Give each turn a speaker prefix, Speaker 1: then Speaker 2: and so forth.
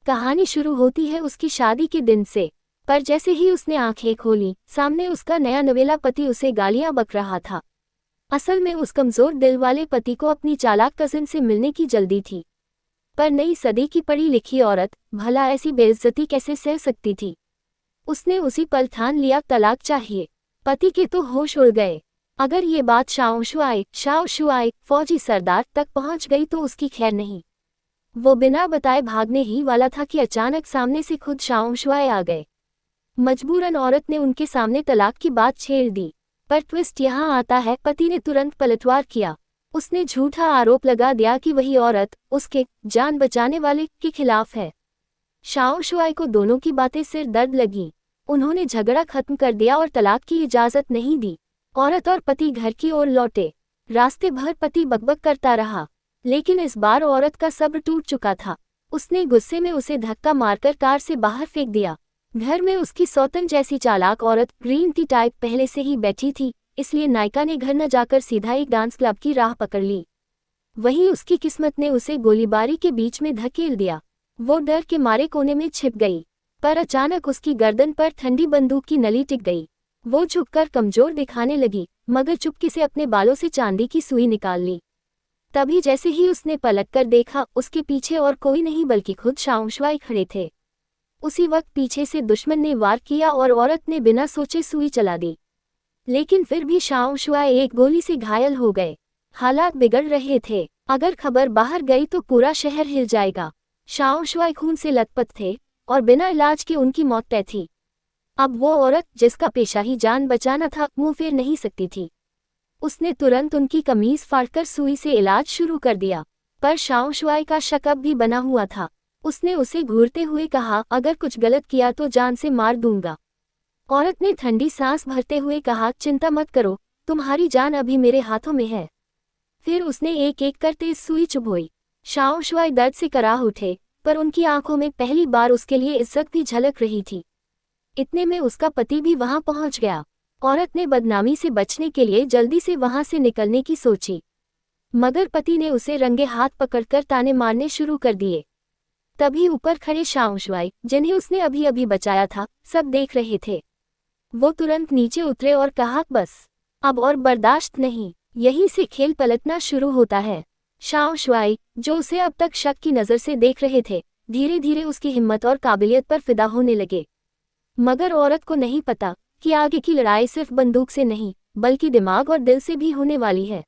Speaker 1: कहानी शुरू होती है उसकी शादी के दिन से। पर जैसे ही उसने आंखें खोली, सामने उसका नया नवेला पति उसे गालियां बक रहा था। असल में उस कमजोर दिल वाले पति को अपनी चालाक कजिन से मिलने की जल्दी थी। पर नई सदी की पढ़ी लिखी औरत भला ऐसी बेइज्जती कैसे सह सकती थी। उसने उसी पल ठान लिया तलाक चाहिए। पति के तो होश उड़ गए। अगर ये बात शाओ शुआई फौजी सरदार तक पहुंच गई तो उसकी खैर नहीं। वो बिना बताए भागने ही वाला था कि अचानक सामने से खुद शाओ शुआई आ गए। मजबूरन औरत ने उनके सामने तलाक की बात छेड़ दी। पर ट्विस्ट यहाँ आता है, पति ने तुरंत पलटवार किया। उसने झूठा आरोप लगा दिया कि वही औरत उसके जान बचाने वाले के खिलाफ है। शाओ शुआई को दोनों की बातें सिर दर्द लगी। उन्होंने झगड़ा खत्म कर दिया और तलाक की इजाजत नहीं दी। औरत और पति घर की ओर लौटे। रास्ते भर पति बकबक करता रहा, लेकिन इस बार औरत का सब्र टूट चुका था। उसने गुस्से में उसे धक्का मारकर कार से बाहर फेंक दिया। घर में उसकी सौतन जैसी चालाक औरत ग्रीन टी टाइप पहले से ही बैठी थी, इसलिए नायिका ने घर न जाकर सीधा एक डांस क्लब की राह पकड़ ली। वहीं उसकी किस्मत ने उसे गोलीबारी के बीच में धकेल दिया। वो डर के मारे कोने में छिप गई, पर अचानक उसकी गर्दन पर ठंडी बंदूक की नली टिक गई। वो झुककर कमजोर दिखाने लगी, मगर चुपके से अपने बालों से चांदी की सुई निकाल ली। तभी जैसे ही उसने पलटकर देखा, उसके पीछे और कोई नहीं बल्कि खुद शाओ शुआई खड़े थे। उसी वक्त पीछे से दुश्मन ने वार किया और औरत ने बिना सोचे सुई चला दी। लेकिन फिर भी शाओ शुआई एक गोली से घायल हो गए। हालात बिगड़ रहे थे। अगर खबर बाहर गई तो पूरा शहर हिल जाएगा। शाओ शुआई खून से लथपथ थे और बिना इलाज के उनकी मौत तय थी। अब वो औरत जिसका पेशा ही जान बचाना था, मुंह फेर नहीं सकती थी। उसने तुरंत उनकी कमीज फाड़कर सुई से इलाज शुरू कर दिया। पर शाओ शुआई का शक अब भी बना हुआ था। उसने उसे घूरते हुए कहा, अगर कुछ गलत किया तो जान से मार दूंगा। औरत ने ठंडी सांस भरते हुए कहा, चिंता मत करो, तुम्हारी जान अभी मेरे हाथों में है। फिर उसने एक एक करते सुई चुभोई। शाओ शुआई दर्द से कराह उठे, पर उनकी आंखों में पहली बार उसके लिए इज्जत भी झलक रही थी। इतने में उसका पति भी वहां पहुंच गया। औरत ने बदनामी से बचने के लिए जल्दी से वहां से निकलने की सोची, मगर पति ने उसे रंगे हाथ पकड़कर ताने मारने शुरू कर दिए। तभी ऊपर खड़े शाओ शुआई, जिन्हें उसने अभी अभी बचाया था, सब देख रहे थे। वो तुरंत नीचे उतरे और कहा, बस अब और बर्दाश्त नहीं। यहीं से खेल पलटना शुरू होता है। शाओ शुआई, जो उसे अब तक शक की नज़र से देख रहे थे, धीरे धीरे उसकी हिम्मत और काबिलियत पर फिदा होने लगे। मगर औरत को नहीं पता कि आगे की लड़ाई सिर्फ बंदूक से नहीं, बल्कि दिमाग और दिल से भी होने वाली है।